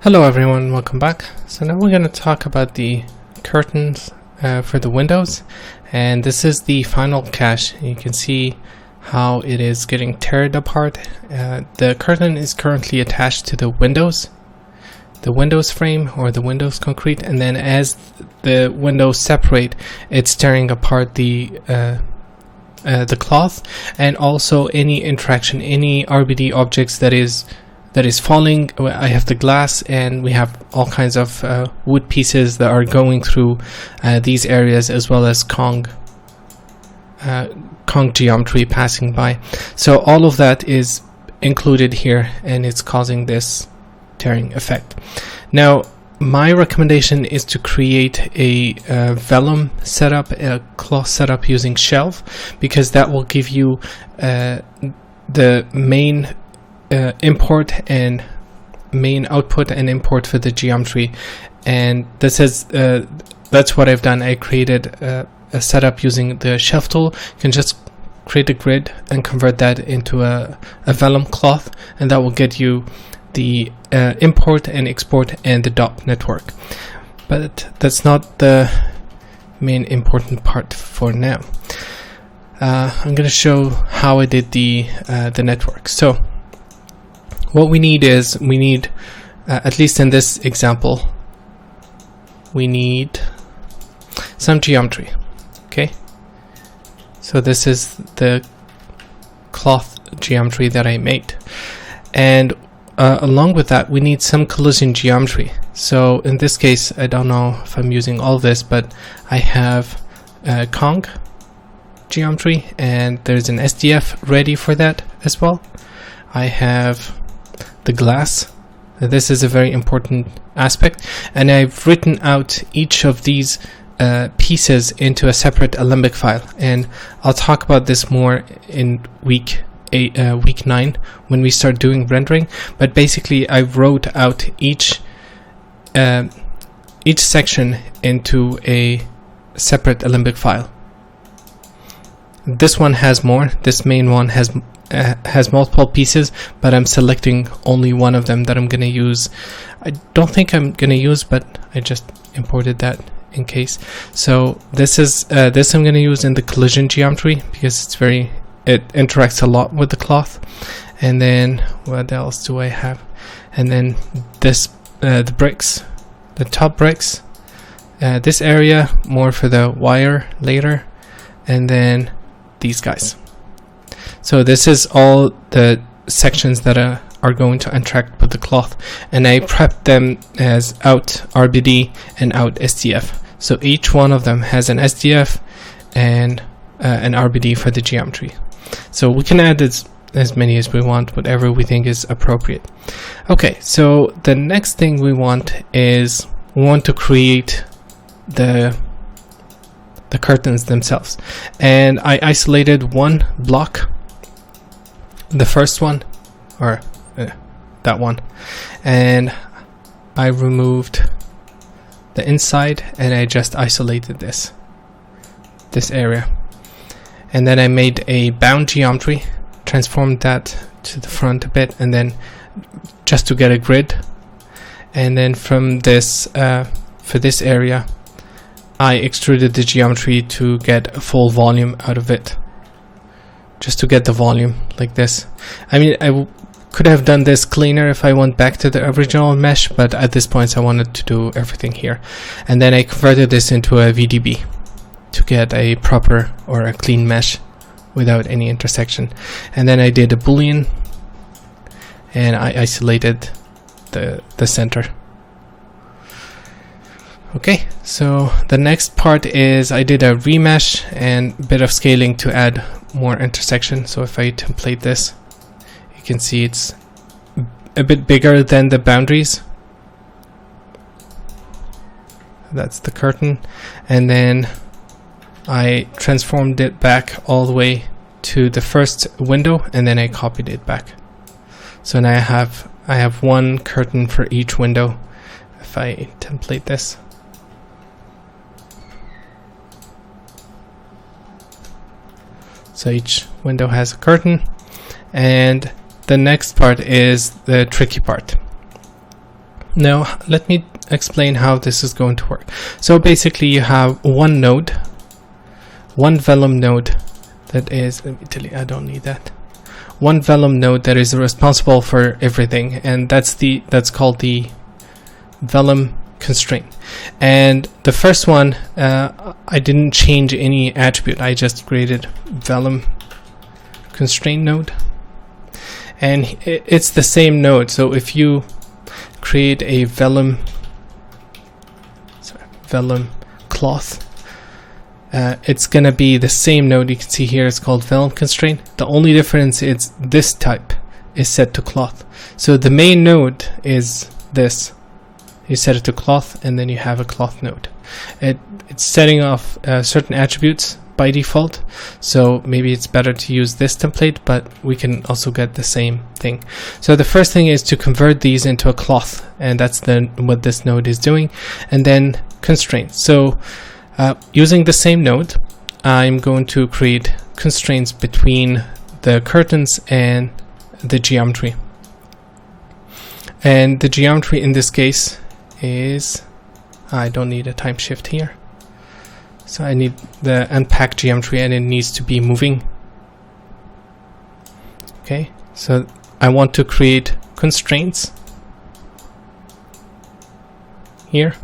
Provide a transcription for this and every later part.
Hello everyone, welcome back. So now we're going to talk about the curtains for the windows, and this is the final cache. You can see how it is getting teared apart. The curtain is currently attached to the windows frame or the windows concrete, and then as the windows separate, it's tearing apart the cloth, and also any interaction, any RBD objects that is falling. I have the glass, and we have all kinds of wood pieces that are going through these areas, as well as Kong geometry passing by. So all of that is included here, and it's causing this tearing effect. Now my recommendation is to create a vellum setup, a cloth setup using shelf, because that will give you the main import and main output and import for the geometry. And this is that's what I've done. I created a setup using the shelf tool. You can just create a grid and convert that into a vellum cloth, and that will get you the import and export and the dot network. But that's not the main important part for now. I'm going to show how I did the network. So what we need is, at least in this example, we need some geometry. Okay, so this is the cloth geometry that I made, and along with that we need some collision geometry. So in this case, I don't know if I'm using all this, but I have Kong geometry, and there's an SDF ready for that as well. I have the glass. This is a very important aspect, and I've written out each of these pieces into a separate Alembic file, and I'll talk about this more in week 9 when we start doing rendering. But basically I wrote out each section into a separate Alembic file. This one has more. This main one has multiple pieces, but I'm selecting only one of them that I'm going to use. I don't think I'm going to use, but I just imported that in case. So this is this I'm going to use in the collision geometry, because it interacts a lot with the cloth. And then what else do I have? And then this the bricks, the top bricks, this area more for the wire later, and then these guys. So this is all the sections that are going to interact with the cloth, and I prepped them as out RBD and out SDF. So each one of them has an SDF and an RBD for the geometry. So we can add as many as we want, whatever we think is appropriate. Okay, so the next thing we want is we want to create the curtains themselves, and I isolated one block, the first one, or that one, and I removed the inside, and I just isolated this area. And then I made a bound geometry, transformed that to the front a bit, and then just to get a grid. And then from this for this area, I extruded the geometry to get a full volume out of it, just to get the volume like this. I mean, I could have done this cleaner if I went back to the original mesh, but at this point I wanted to do everything here. And then I converted this into a VDB to get a proper or a clean mesh without any intersection. And then I did a boolean, and I isolated the center. Okay, so the next part is I did a remesh and a bit of scaling to add more intersection. So if I template this, you can see it's a bit bigger than the boundaries. That's the curtain. And then I transformed it back all the way to the first window, and then I copied it back. So now I have one curtain for each window. If I template this, so each window has a curtain. And the next part is the tricky part. Now let me explain how this is going to work. So basically you have one node, one vellum node that is, let me tell you, I don't need that. One vellum node that is responsible for everything, and that's called the vellum constraint. And the first one, I didn't change any attribute, I just created vellum constraint node, and it's the same node. So if you create a vellum cloth, it's gonna be the same node. You can see here it's called vellum constraint. The only difference is this type is set to cloth. So the main node is this. You set it to cloth, and then you have a cloth node. It's setting off certain attributes by default, so maybe it's better to use this template, but we can also get the same thing. So the first thing is to convert these into a cloth, and that's what this node is doing. And then constraints. So using the same node, I'm going to create constraints between the curtains and the geometry. And the geometry in this case is, I don't need a time shift here. So I need the unpack geometry, and it needs to be moving. Okay, so I want to create constraints here,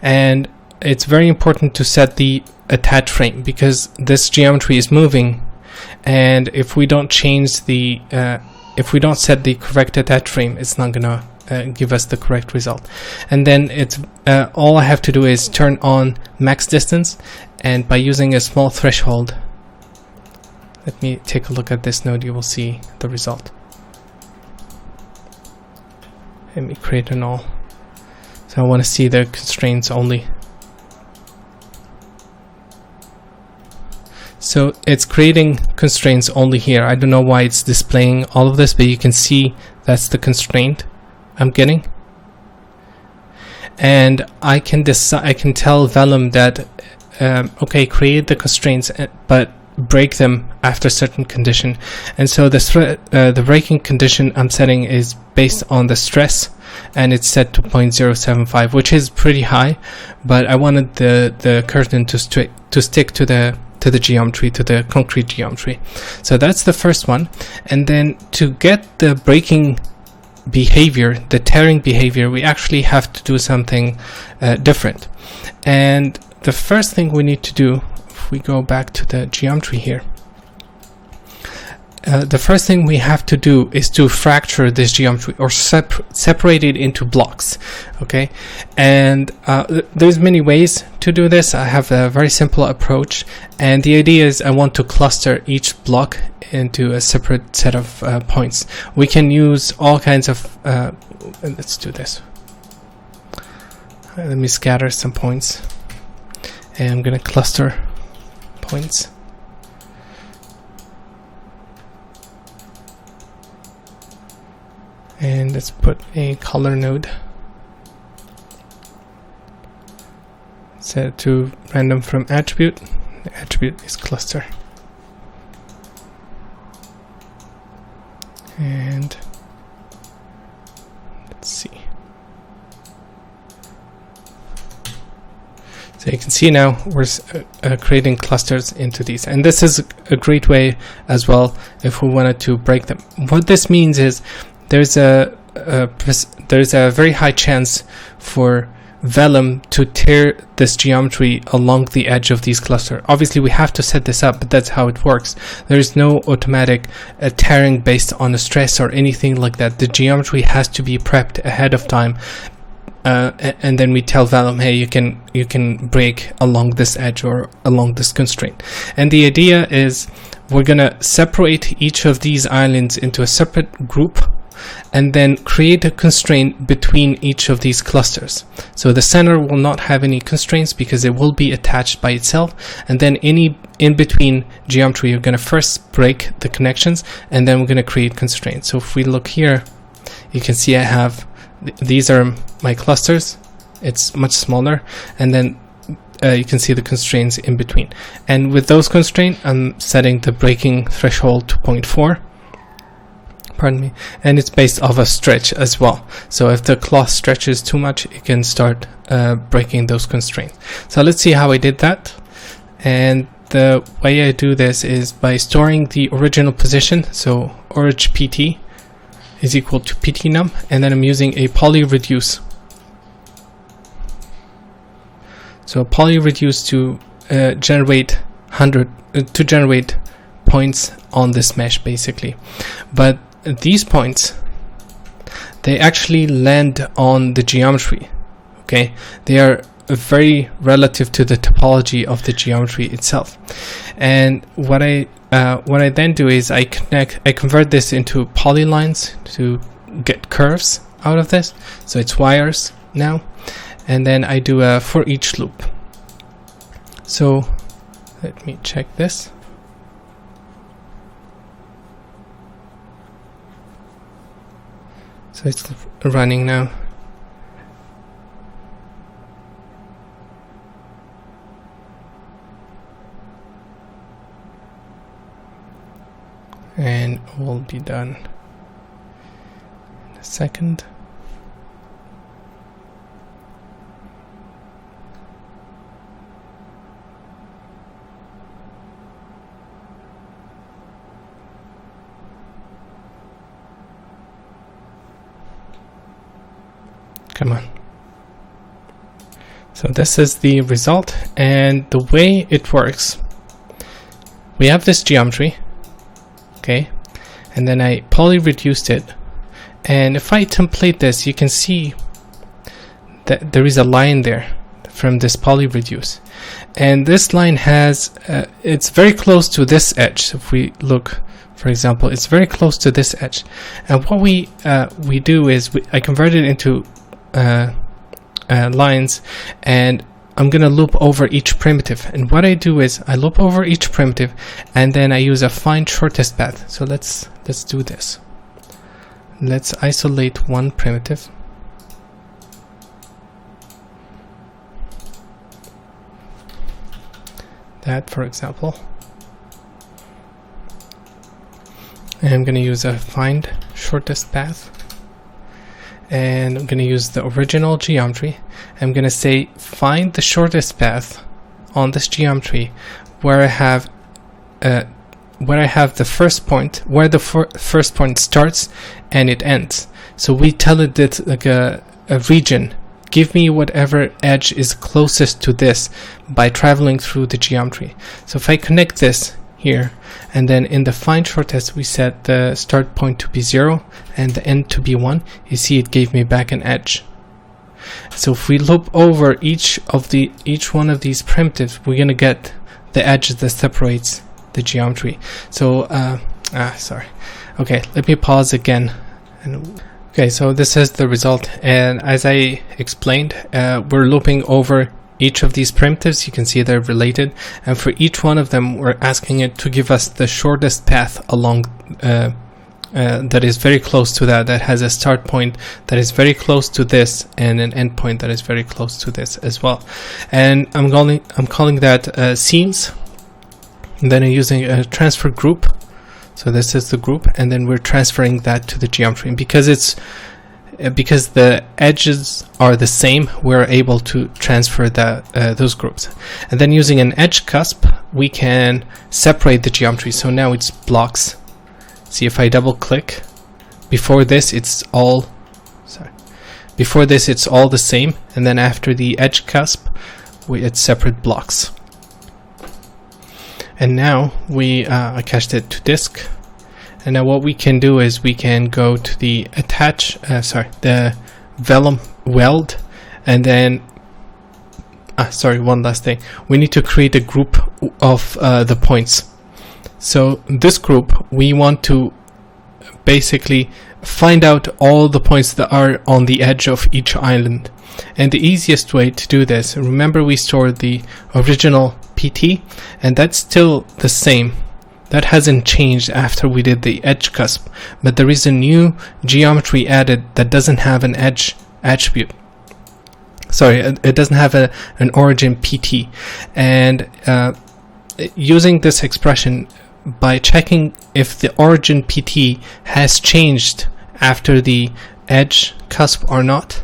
and it's very important to set the attach frame, because this geometry is moving, and if we don't change the if we don't set the correct attach frame, it's not gonna give us the correct result. And then it's all I have to do is turn on max distance, and by using a small threshold, let me take a look at this node, you will see the result. Let me create an all. So I want to see the constraints only. So it's creating constraints only here. I don't know why it's displaying all of this, but you can see that's the constraint I'm getting. And I can decide, I can tell vellum that okay, create the constraints, but break them after a certain condition. And so the breaking condition I'm setting is based on the stress, and it's set to 0.075, which is pretty high, but I wanted the curtain to stick to the geometry, to the concrete geometry. So that's the first one. And then to get the breaking behavior, the tearing behavior, we actually have to do something different. And the first thing we need to do, if we go back to the geometry here, the first thing we have to do is to fracture this geometry, or separate it into blocks. Okay, and there's many ways to do this. I have a very simple approach, and the idea is I want to cluster each block into a separate set of points. We can use all kinds of let's do this. Let me scatter some points, and I'm gonna cluster points. And let's put a color node, set it to random from attribute. The attribute is cluster, and let's see. So you can see now we're creating clusters into these, and this is a great way as well if we wanted to break them. What this means is there's a very high chance for vellum to tear this geometry along the edge of these clusters. Obviously we have to set this up, but that's how it works. There is no automatic tearing based on a stress or anything like that. The geometry has to be prepped ahead of time, and then we tell vellum, hey, you can break along this edge or along this constraint. And the idea is we're gonna separate each of these islands into a separate group, and then create a constraint between each of these clusters. So the center will not have any constraints because it will be attached by itself, and then any in between geometry you're going to first break the connections, and then we're going to create constraints. So if we look here, you can see I have these are my clusters. It's much smaller, and then you can see the constraints in between, and with those constraints I'm setting the breaking threshold to 0.4. pardon me, and it's based off a stretch as well. So if the cloth stretches too much, it can start breaking those constraints. So let's see how I did that. And the way I do this is by storing the original position. So orig pt is equal to ptnum, and then I'm using a poly reduce. So poly reduce to generate points on this mesh basically. But these points, they actually land on the geometry. Okay, they are very relative to the topology of the geometry itself. And what I then do is I convert this into polylines to get curves out of this. So it's wires now, and then I do a for each loop. So let me check this. So it's running now. And we'll be done in a second. Come on. So this is the result, and the way it works, we have this geometry. Okay, and then I poly reduced it, and if I template this, you can see that there is a line there from this poly reduce, and this line has it's very close to this edge. So if we look, for example, it's very close to this edge, and what we do is I convert it into lines, and I'm gonna loop over each primitive. And what I do is I loop over each primitive, and then I use a find shortest path. So let's do this. Let's isolate one primitive. That, for example. And I'm gonna use a find shortest path. And I'm going to use the original geometry. I'm going to say find the shortest path on this geometry where I have the first point, where the first point starts and it ends. So we tell it that like a region, give me whatever edge is closest to this by traveling through the geometry. So if I connect this here, and then in the find shortest we set the start point to be 0 and the end to be 1, you see it gave me back an edge. So if we loop over each one of these primitives, we're gonna get the edge that separates the geometry. So sorry, okay, let me pause again. Okay, so this is the result, and as I explained, we're looping over each of these primitives. You can see they're related, and for each one of them we're asking it to give us the shortest path along that is very close to that has a start point that is very close to this and an end point that is very close to this as well. And I'm calling that scenes, and then I'm using a transfer group. So this is the group, and then we're transferring that to the geometry, and because the edges are the same, we're able to transfer those groups. And then using an edge cusp, we can separate the geometry. So now it's blocks. See, if I double click, before this it's all the same, and then after the edge cusp, it's separate blocks. And now I cached it to disk. And now what we can do is we can go to the the vellum weld, and then one last thing. We need to create a group of the points. So this group, we want to basically find out all the points that are on the edge of each island. And the easiest way to do this, remember we stored the original PT, and that's still the same. That hasn't changed after we did the edge cusp, but there is a new geometry added that doesn't have an edge attribute. Sorry, it doesn't have an origin PT. And using this expression, by checking if the origin PT has changed after the edge cusp or not,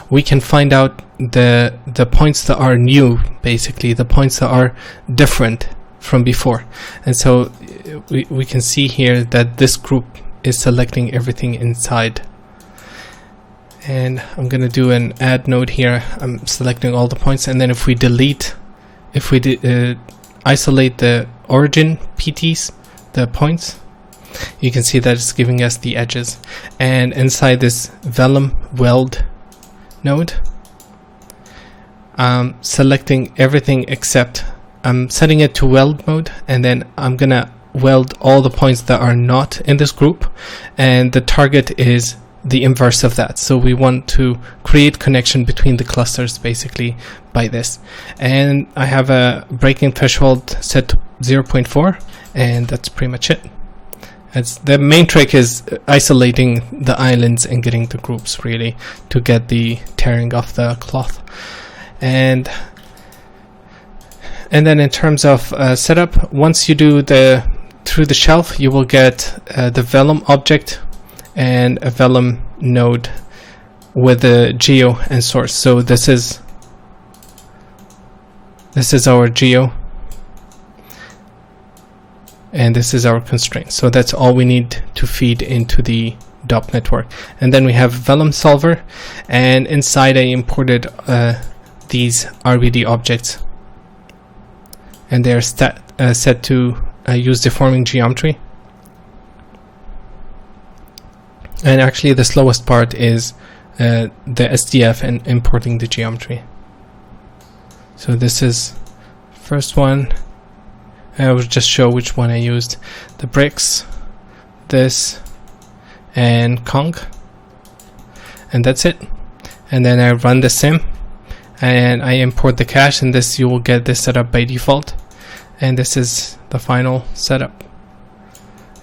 we can find out the points that are new, basically the points that are different from before. And so we can see here that this group is selecting everything inside. And I'm gonna do an add node here. I'm selecting all the points, and then if we isolate the origin PTs, the points, you can see that it's giving us the edges. And inside this vellum weld node, I'm selecting everything except I'm setting it to weld mode, and then I'm gonna weld all the points that are not in this group, and the target is the inverse of that. So we want to create connection between the clusters basically by this. And I have a breaking threshold set to 0.4, and that's pretty much it. The main trick is isolating the islands and getting the groups really to get the tearing off the cloth. And then in terms of setup, once you do through the shelf, you will get the vellum object and a vellum node with the geo and source. So this is our geo, and this is our constraint. So that's all we need to feed into the DOP network. And then we have vellum solver, and inside I imported these RBD objects, and they're set to use deforming geometry. And actually the slowest part is the SDF and importing the geometry. So this is first one. I will just show which one I used. The bricks, this, and conch, and that's it. And then I run the sim and I import the cache, and this, you will get this set up by default. And this is the final setup.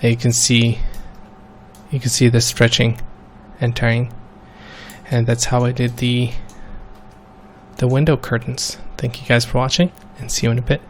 And you can see the stretching and tearing, and that's how I did the window curtains. Thank you guys for watching, and see you in a bit.